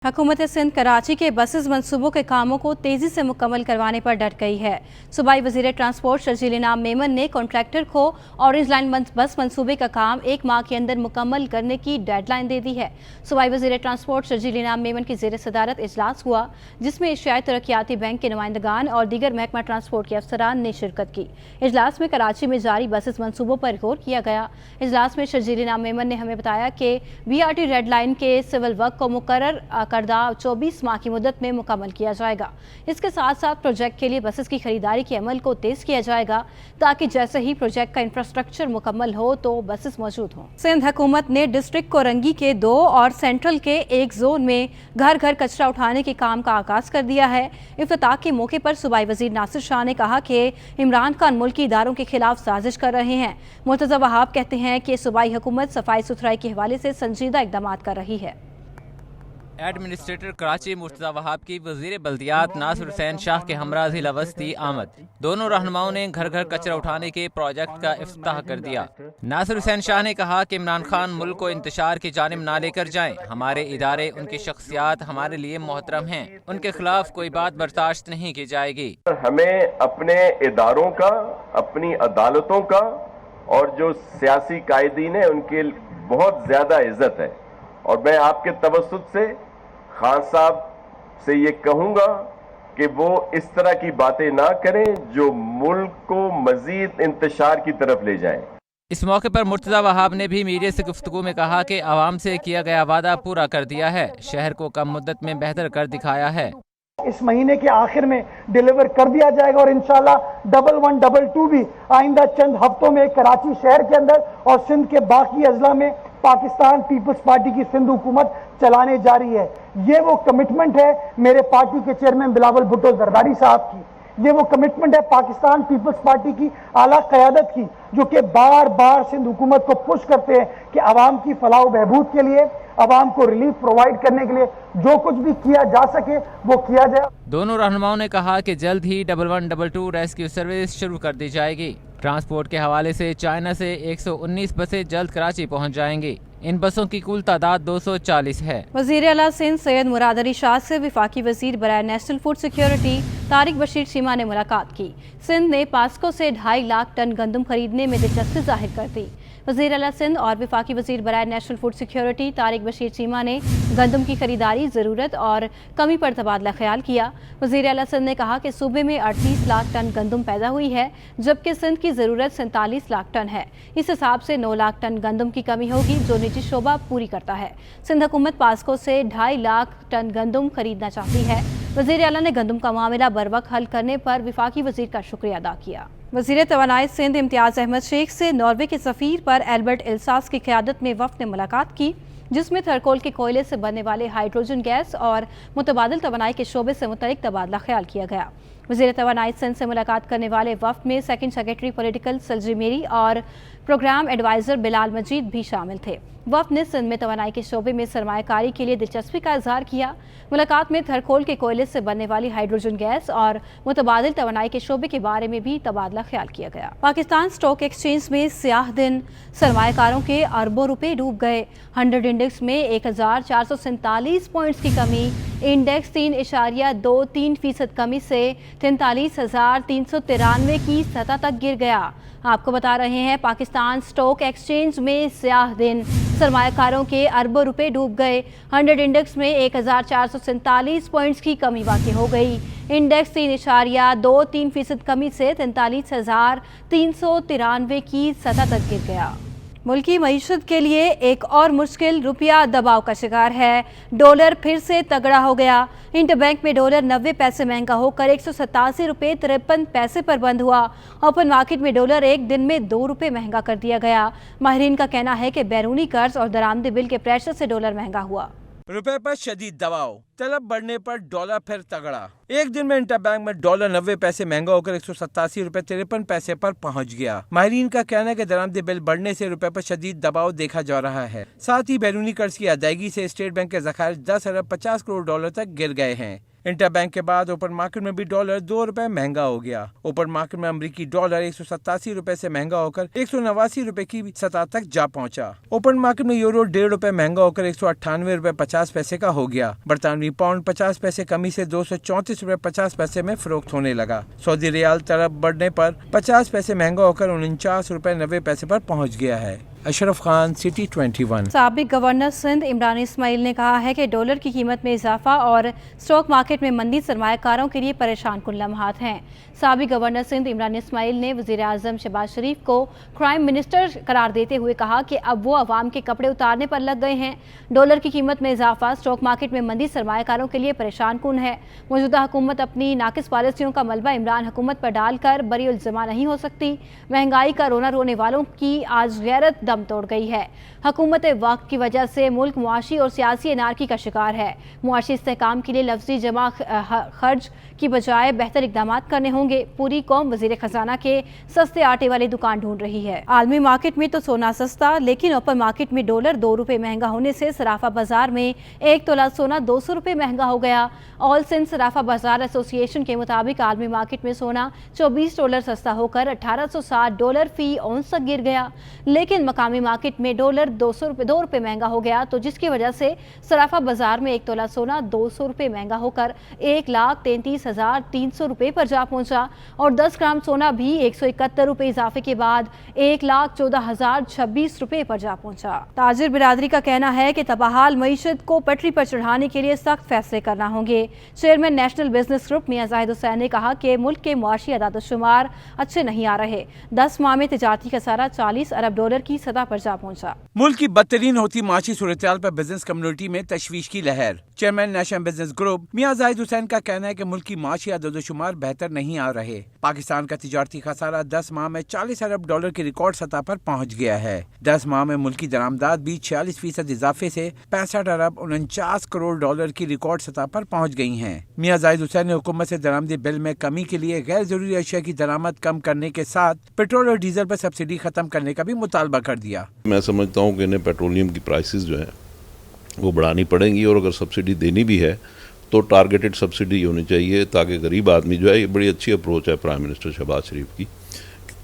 हुकूमत सिंध कराची के बसेस मंसूबों के कामों को तेजी से मुकम्मल करवाने पर डट गई है। सूबाई वजीर ट्रांसपोर्ट शर्जील इनाम मेमन ने कॉन्ट्रैक्टर को ऑरेंज लाइन बस मंसूबे का काम 1 माह के अंदर मुकम्मल करने की डेडलाइन दे दी है। सूबाई वजीर ट्रांसपोर्ट शर्जील इनाम मेमन की जेर सदारत इजलास हुआ, जिसमें एशियाई तरक्याती बैंक के नुमाइंदगान और दीगर महकमा ट्रांसपोर्ट के अफसरान ने शिरकत की। इजलास में कराची में जारी बसेस मंसूबों पर गौर किया गया। इजलास में शर्जील इनाम मेमन ने हमें बताया कि BRT रेड लाइन के सिविल वर्क को मुकर्रर करदा 24 माह की मुद्दत में मुकम्मल किया जाएगा। इसके साथ साथ प्रोजेक्ट के लिए बसेस की खरीदारी के अमल को तेज किया जाएगा, ताकि जैसे ही प्रोजेक्ट का इंफ्रास्ट्रक्चर मुकम्मल हो तो बसेस मौजूद हों। सिंध हुकूमत ने डिस्ट्रिक्ट कोरंगी के 2 और सेंट्रल के 1 जोन में घर घर कचरा उठाने के काम का आगाज कर दिया है। इफ्तिताह के मौके पर सूबाई वजीर नासिर शाह ने कहा कि इमरान खान मुल्की इदारों के खिलाफ साजिश कर रहे हैं। मुर्तज़ा वहाब कहते हैं कि सूबाई हुकूमत सफाई सुथराई के हवाले से संजीदा इकदाम कर रही है। एडमिनिस्ट्रेटर कराची मुर्तज़ा वहाब की वज़ीर बल्दियात नासिर हुसैन शाह के हमरा ज़िला वस्ती आमद। दोनों रहनुमाओं ने घर घर कचरा उठाने के प्रोजेक्ट का इफ्तिताह कर दिया। नासिर हुसैन शाह ने कहा कि इमरान खान मुल्क को इंतशार की जानिब ना लेकर जाएं। हमारे इदारे, उनकी शख्सियात हमारे लिए मोहतरम हैं, उनके खिलाफ कोई बात बर्दाश्त नहीं की जाएगी। हमें अपने इदारों का, अपनी अदालतों का और जो सियासी कायदीन है उनकी बहुत ज्यादा इज्जत है, और मैं आपके तवस्सुत से खान साहब से ये कहूंगा कि वो इस तरह की बातें ना करें जो मुल्क को मजीद इंतशार की तरफ ले जाएं। इस मौके पर मुर्तज़ा वहाब ने भी मीडिया से गुफ्तगू में कहा कि आवाम से किया गया वादा पूरा कर दिया है, शहर को कम मुद्दत में बेहतर कर दिखाया है। इस महीने के आखिर में डिलीवर कर दिया जाएगा और इंशाल्लाह 1122 भी आइंदा चंद हफ्तों में कराची शहर के अंदर और सिंध के बाकी अजला में पाकिस्तान पीपल्स पार्टी की सिंध हुकूमत चलाने जा रही है। ये वो कमिटमेंट है मेरे पार्टी के चेयरमैन बिलावल भुट्टो जरदारी साहब की, ये वो कमिटमेंट है पाकिस्तान पीपल्स पार्टी की आला क़यादत की, जो कि बार बार सिंध हुकूमत को पुश करते हैं कि आवाम की फलाह बहबूद के लिए, आवाम को रिलीफ प्रोवाइड करने के लिए जो कुछ भी किया जा सके वो किया जाए। दोनों रहनुमाओं ने कहा कि जल्द ही 1122 रेस्क्यू सर्विस शुरू कर दी जाएगी। ट्रांसपोर्ट के हवाले से चाइना से 119 बसें जल्द कराची पहुंच जाएंगी। इन बसों की कुल तादाद 240 है। वज़ीर आला सिंध सैयद मुराद अली शाह से वफाकी वज़ीर बराए national food security Tariq Bashir Cheema ने मुलाकात की। सिंध ने पास्को से 2.5 लाख टन गंदम खरीदने में दिलचस्पी जाहिर कर दी। वज़ीर आला सिंध और वफाकी वज़ीर बराए national food security Tariq Bashir Cheema ने गंदम की खरीदारी, ज़रूरत और कमी पर तबादला ख्याल किया। वज़ीर आला सिंध ने कहा कि सूबे में 38 लाख टन गंदम पैदा हुई है, जबकि सिंध की ज़रूरत 47 लाख टन है। इस हिसाब से 9 लाख टन गंदम की कमी होगी, जो निजी शोबा पूरी करता है। सिंध हुकूमत पास्को से 2.5 लाख टन गंदम खरीदना चाहती है। वज़ीर आला ने गंदम का मामला बरवक्त हल करने पर वफाकी वज़ीर का शुक्रिया अदा किया। वज़ीर तवानाई सिंध इम्तियाज़ अहमद शेख से नॉर्वे के सफ़ीर पर एल्बर्ट इल्सास की क़यादत में वफ़द ने मुलाकात की, जिसमें थरकोल के कोयले से बनने वाले हाइड्रोजन गैस और मुतबादिल तवानाई के शोबे से मुतल्लिक़ तबादला ख्याल किया गया। वज़ीर तवानाई सिंध से मुलाकात करने वाले वफ़द में सेकंड सेक्रेटरी पॉलिटिकल सलजी मेरी और प्रोग्राम एडवाइज़र बिलाल मजीद भी शामिल थे। वफ़द ने सिंध में तवानाई के शोबे में सरमायाकारी के लिए दिलचस्पी का इजहार किया। मुलाकात में थरकोल के कोयले से बनने वाली हाइड्रोजन गैस और मुतबादिल तवानाई के शोबे के बारे में भी तबादला ख्याल किया गया। पाकिस्तान स्टॉक एक्सचेंज में सियाह दिन सरमायाकारों के अरबों रुपए डूब गए। 100 इंडेक्स में 1447 पॉइंट्स की कमी, इंडेक्स 3.23% कमी से 43,393 की सतह तक गिर गया। आपको बता रहे हैं, पाकिस्तान स्टॉक एक्सचेंज में सियाह दिन सरमायाकारों के अरबों रुपए डूब गए। 100 इंडेक्स में 1447 पॉइंट्स की कमी वाक़ई हो गई। इंडेक्स 3.23% कमी से 43,393 की सतह तक गिर गया। मुल्की मईशत के लिए एक और मुश्किल, रुपया दबाव का शिकार है। डॉलर फिर से तगड़ा हो गया। इंटरबैंक में डॉलर 90 पैसे महंगा होकर 187 रुपये 53 पैसे पर बंद हुआ। ओपन मार्केट में डॉलर एक दिन में 2 रुपये महंगा कर दिया गया। माहिरीन का कहना है कि बैरूनी कर्ज और दरामदी बिल के प्रेशर से डॉलर महंगा हुआ। रुपए पर शदीद दबाव, तलब बढ़ने पर डॉलर फिर तगड़ा। एक दिन में इंटरबैंक में डॉलर 90 पैसे महंगा होकर 187 रुपए 53 पैसे पर पहुंच गया। माहिरीन का कहना है कि दरामदी बिल बढ़ने से रुपए पर शदीद दबाव देखा जा रहा है। साथ ही बैरूनी कर्ज की अदायगी से स्टेट बैंक के ज़खायर 10 अरब 50 करोड़ डॉलर तक गिर गए हैं। इंटर बैंक के बाद ओपन मार्केट में भी डॉलर 2 रुपए महंगा हो गया। ओपन मार्केट में अमेरिकी डॉलर 187 रुपए से महंगा होकर 189 रुपए की सतह तक जा पहुंचा। ओपन मार्केट में यूरो 1.5 रुपए महंगा होकर 198 रुपए 50 पैसे का हो गया। बरतानवी पाउंड 50 पैसे कमी से 234 रुपए 50 पैसे में फरोख्त होने लगा। सऊदी रियाल तरफ बढ़ने पर 50 पैसे महंगा होकर 49 रुपए 90 पैसे पर पहुंच गया है। अशरफ खान, सिटी 21। साबिक गवर्नर सिंध इमरान इस्माइल ने कहा है कि डॉलर की कीमत में इजाफा और स्टॉक मार्केट में मंदी सरमायाकारों के लिए परेशान कुन लम्हात हैं। साबिक गवर्नर सिंध इमरान इस्माइल ने वज़ीर आज़म शहबाज शरीफ को क्राइम मिनिस्टर करार देते हुए कहा कि अब वो अवाम के कपड़े उतारने पर लग गए हैं। डॉलर की कीमत में इजाफा, स्टॉक मार्केट में मंदी सरमायाकारों के लिए परेशान कुन है। मौजूदा हुकूमत अपनी नाकिस पॉलिसियों का मलबा इमरान हुकूमत पर डालकर बरी जमा नहीं हो सकती। महंगाई का रोना रोने वालों की आज गैरत दम तोड़ गई है। हुकूमत वक्त की वजह से मुल्क मुआशी और सियासी अनारकी का शिकार है। मुआशी इस्तेहकाम के लिए लफ्जी जमा खर्च की बजाय बेहतर इकदाम करने होंगे। पूरी कौम वजीर खजाना के सस्ते आटे वाली दुकान ढूंढ रही है। आलमी मार्केट में तो सोना सस्ता, लेकिन ओपन मार्केट में डॉलर 2 रुपए महंगा होने से सराफा बाजार में 1 तोला सोना 200 रुपए महंगा हो गया। ऑल सिंध सराफा बाजार एसोसिएशन के मुताबिक आलमी मार्केट में सोना 24 डॉलर सस्ता होकर 1860 डॉलर फी औंस तक गिर गया, लेकिन मकामी मार्केट में डॉलर 2 रुपए महंगा हो गया, तो जिसकी वजह से सराफा बाजार में 1 तोला सोना 200 रुपए महंगा होकर 1,33,300 रुपए पर जा पहुंचा और 10 ग्राम सोना भी 171 रुपए इजाफे के बाद 1,14,026 रुपए पर जा पहुंचा। ताजिर बिरादरी का कहना है कि तबाहाल मईशत को पटरी पर चढ़ाने के लिए सख्त फैसले करना होंगे। चेयरमैन नेशनल बिजनेस ग्रुप मियां जाहिद हुसैन ने कहा कि मुल्क के मुआशी अदाद-ओ-शुमार अच्छे नहीं आ रहे। 10 माह में तिजारती खसारा 40 अरब डॉलर की सतह पर जा पहुंचा। मुल्क की बदतरीन होती माशी सूरत-ए-हाल पर बिजनेस कम्युनिटी में तशवीश की लहर। चेयरमैन नेशनल बिजनेस ग्रुप मियां जाहिद हुसैन का कहना है कि मुल्क की माशी अदद-ओ-शुमार बेहतर नहीं आ रहे। पाकिस्तान का तिजारती खसारा 10 माह में 40 अरब डॉलर की रिकॉर्ड सतह पर पहुंच गया है। 10 माह में मुल्क की दरामदाद भी 46% इजाफे से 65 अरब 49 करोड़ डॉलर की रिकॉर्ड सतह पर पहुंच गई हैं। मियां जाहिद हुसैन ने हुकूमत से दरामदी बिल में कमी के लिए गैर जरूरी अशिया की दरामद कम करने के साथ पेट्रोल और डीजल पर सब्सिडी खत्म करने का भी मुतालबा कर दिया। मैं समझता हूँ कि इन्हें पेट्रोलियम की प्राइसेस जो है वो बढ़ानी पड़ेंगी और अगर सब्सिडी देनी भी है तो टारगेटेड सब्सिडी होनी चाहिए, ताकि गरीब आदमी जो है, ये बड़ी अच्छी अप्रोच है प्राइम मिनिस्टर शहबाज शरीफ की,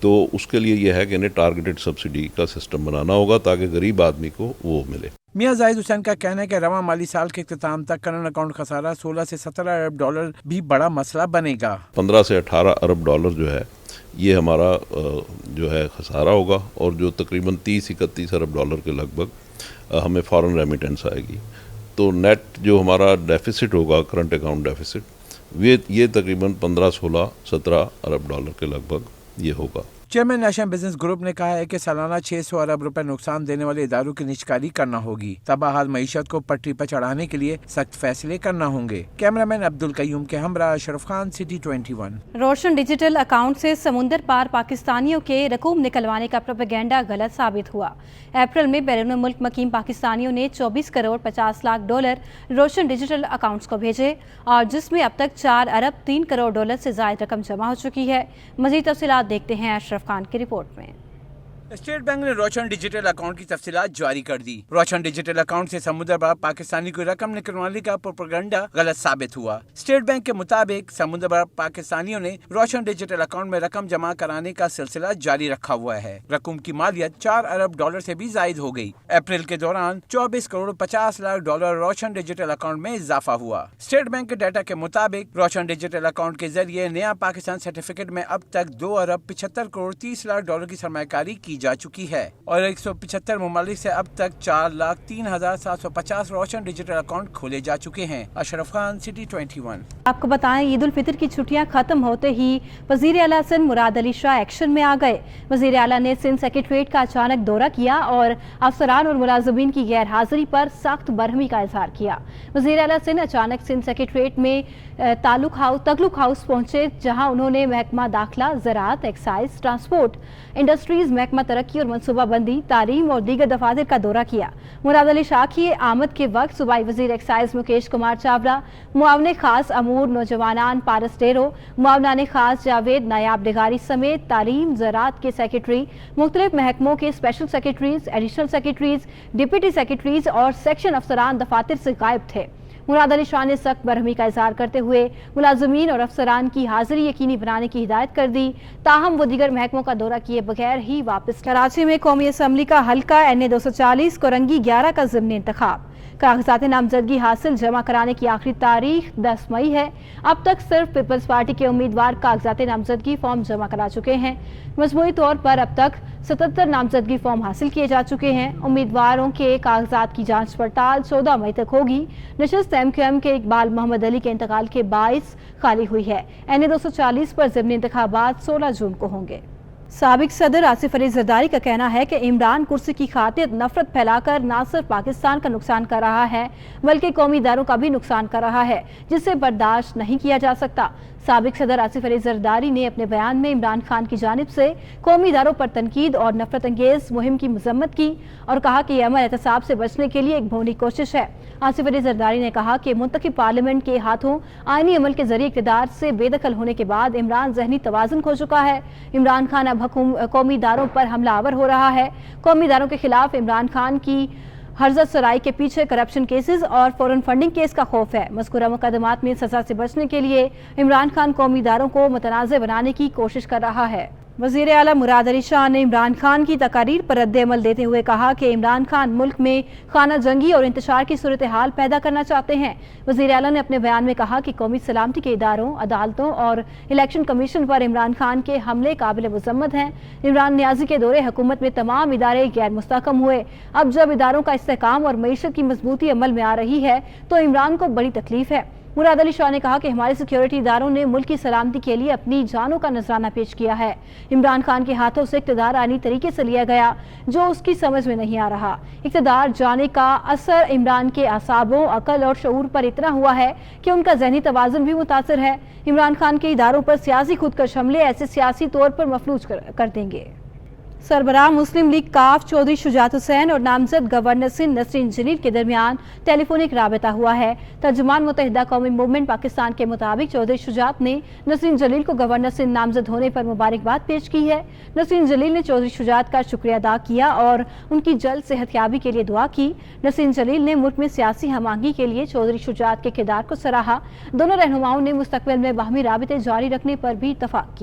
तो उसके लिए ये है कि इन्हें टारगेटेड सब्सिडी का सिस्टम बनाना होगा ताकि गरीब आदमी को वो मिले। मियां जाहिद हुसैन का कहना है कि रवां माली साल के इख्तिताम तक करंट अकाउंट खसारा 16 से 17 अरब डॉलर भी बड़ा मसला बनेगा। 15 से 18 अरब डॉलर जो है ये हमारा जो है खसारा होगा और जो तकरीबन 30-31 अरब डॉलर के लगभग हमें फॉरेन रेमिटेंस आएगी। तो नेट जो हमारा डेफिसिट होगा, करंट अकाउंट डेफिसिट, ये तकरीबन 15, 16, 17 अरब डॉलर के लगभग ये होगा। चेयरमैन नेशनल बिजनेस ग्रुप ने कहा है कि सालाना 600 अरब रुपए नुकसान देने वाले इदारों की निष्कारी करना होगी। तबाहाल मईशत को पटरी पर चढ़ाने के लिए सख्त फैसले करना होंगे। कैमरामैन अब्दुल कयूम के हमरा अशरफ खान, सिटी 21। रोशन डिजिटल अकाउंट से समुंदर पार पाकिस्तानियों के रकूम निकलवाने का प्रोपेगेंडा गलत साबित हुआ। अप्रैल में बैरून मुल्क मकीम पाकिस्तानियों ने 24 करोड़ 50 लाख डॉलर रोशन डिजिटल अकाउंट्स को भेजे और जिसमें अब तक 4 अरब 3 करोड़ डॉलर से ज्यादा रकम जमा हो चुकी है। मजीद तफसीलात देखते हैं अशरफ खान की रिपोर्ट में। स्टेट बैंक ने रोशन डिजिटल अकाउंट की तफसीलात जारी कर दी। रोशन डिजिटल अकाउंट से समुद्र पार पाकिस्तानी को रकम निकलवाने का प्रोपेगेंडा गलत साबित हुआ। स्टेट बैंक के मुताबिक समुद्र पार पाकिस्तानियों ने रोशन डिजिटल अकाउंट में रकम जमा कराने का सिलसिला जारी रखा हुआ है। रकम की मालियत 4 अरब डॉलर से भी जायद हो गई। अप्रैल के दौरान 24 करोड़ 50 लाख डॉलर रोशन डिजिटल अकाउंट में इजाफा हुआ। स्टेट बैंक के डाटा के मुताबिक रोशन डिजिटल अकाउंट के जरिए नया पाकिस्तान सर्टिफिकेट में अब तक 2 अरब 75 करोड़ 30 लाख डॉलर की सरमायाकारी की जा चुकी है और 175 ममालिक से अब तक 4,03,750 रोशन डिजिटल अकाउंट खोले जा चुके हैं। अशरफ खान, सिटी 21। आपको बताएं, ईद उल फितर की छुट्टियां खत्म होते ही वजीर आला सिंध मुराद अली शाह एक्शन में आ गए। वजीर आला ने सिंध सेक्रेटरीट का अचानक दौरा किया और अफसरान और मुलाजमीन की गैर हाजिरी पर सख्त बरहमी का इजहार किया। वजीर आला सिंध अचानक सिंध सेक्रेटरीट में तगलुक हाउस पहुंचे, जहां उन्होंने महकमा दाखिला, ज़राअत, एक्साइज, ट्रांसपोर्ट, इंडस्ट्रीज, महकमा तरक्की और मनसूबाबंदी, तालीम और दीगर दफातर का दौरा किया। मुराद अली शाह की आमद के वक्त सूबाई वजीर एक्साइज मुकेश कुमार चावला, मुआवने खास अमूर नौजवानान पारस डेरो, मुआवनाने खास जावेद नायाब डिगारी समेत तालीम, ज़राअत के सेक्रेटरी, मुख्तलिफ महकमों के special secretaries, additional secretaries, deputy secretaries और सेक्शन अफसरान दफातर से गायब थे। मुराद अली शाह ने सख्त बरहमी का इजहार करते हुए मुलाजमीन और अफसरान की हाजिरी यकीनी बनाने की हिदायत कर दी। ताहम वो दीगर महकमों का दौरा किए बगैर ही वापस। कराची में कौमी असम्बली का हल्का NA 240 कोरंगी 11 का ज़िमनी इंतखाब। कागजात नामजदगी हासिल जमा कराने की आखिरी तारीख 10 मई है। अब तक सिर्फ पीपल्स पार्टी के उम्मीदवार कागजात नामजदगी फॉर्म जमा करा चुके हैं। मजमूई तौर पर अब तक 77 नामजदगी फॉर्म हासिल किए जा चुके हैं। उम्मीदवारों के कागजात की जांच पड़ताल 14 मई तक होगी। नशिस्त MQM के इकबाल मोहम्मद अली के इंतकाल के बाइस खाली हुई है। NA 240 पर ज़िमनी इंतखाबात 16 जून को होंगे। साबिक सदर आसिफ अली जरदारी का कहना है कि इमरान कुर्सी की खातिर नफरत फैलाकर न सिर्फ पाकिस्तान का नुकसान कर रहा है बल्कि कौमी इदारों का भी नुकसान कर रहा है, जिसे बर्दाश्त नहीं किया जा सकता। साबिक सदर आसिफ अली जरदारी ने अपने बयान में इमरान खान की जानिब से कौमी इदारों पर तनकीद और नफरत अंगेज मुहिम की मजम्मत की और कहा कि यह अमल एहतसाब से बचने के लिए एक भोली कोशिश है। आसिफ अली जरदारी ने कहा कि मुंतखब पार्लियामेंट के हाथों आईनी अमल के जरिए इक़्तिदार से बेदखल होने के बाद इमरान ज़हनी तवाज़ुन खो चुका है। इमरान खान अब कौमी इदारों पर हमलावर हो रहा है। कौमी इदारों के खिलाफ इमरान खान की हर्जत सराई के पीछे करप्शन केसेस और फॉरेन फंडिंग केस का खौफ है। मज़कूरा मुकदमात में सजा से बचने के लिए इमरान खान कौमी इदारों को मुतनाज़ बनाने की कोशिश कर रहा है। वज़ीर आला मुराद अली शाह ने इमरान खान की तकारीर पर रद्द-ए-अमल देते हुए कहा कि इमरान खान मुल्क में खाना जंगी और इंतशार की सूरत हाल पैदा करना चाहते हैं। वज़ीर आला ने अपने बयान में कहा कि कौमी सलामती के इदारों, अदालतों और इलेक्शन कमीशन पर इमरान खान के हमले काबिल मज़म्मत हैं। इमरान नियाज़ी के दौरे हुकूमत में तमाम इदारे गैर मुस्तहकम हुए। अब जब इदारों का इस्तेहकाम और मईशत की मजबूती अमल में आ रही है तो इमरान को बड़ी तकलीफ है। मुराद अली शाह ने कहा कि हमारे सिक्योरिटी इदारों ने मुल्क की सलामती के लिए अपनी जानों का नजराना पेश किया है। इमरान खान के हाथों से इक़्तिदार आईनी तरीके से लिया गया जो उसकी समझ में नहीं आ रहा। इक़्तिदार जाने का असर इमरान के असाबों, अकल और शऊर पर इतना हुआ है कि उनका ज़हनी तवाज़ुन भी मुतासिर है। इमरान खान के इदारों पर सियासी खुदकश हमले ऐसे सियासी तौर पर मफलूज कर देंगे। सरबराह मुस्लिम लीग काफ चौधरी शुजात हुसैन और नामजद गवर्नर सिंध नसरीन जलील के दरमियान टेलीफोनिक राबता हुआ है। तर्जुमान मुत्तहिदा कौमी मूवमेंट पाकिस्तान के मुताबिक चौधरी शुजात ने नसरीन जलील को गवर्नर सिंध नामजद होने पर मुबारकबाद पेश की है। नसरीन जलील ने चौधरी शुजात का शुक्रिया अदा किया और उनकी जल्द सेहतयाबी के लिए दुआ की। नसरीन जलील ने मुल्क में सियासी हमआहंगी के लिए चौधरी शुजात के किरदार को सराहा। दोनों रहनुमाओं ने मुस्तकबिल में बाहमी राबिते जारी रखने पर भी इत्तफाक किया।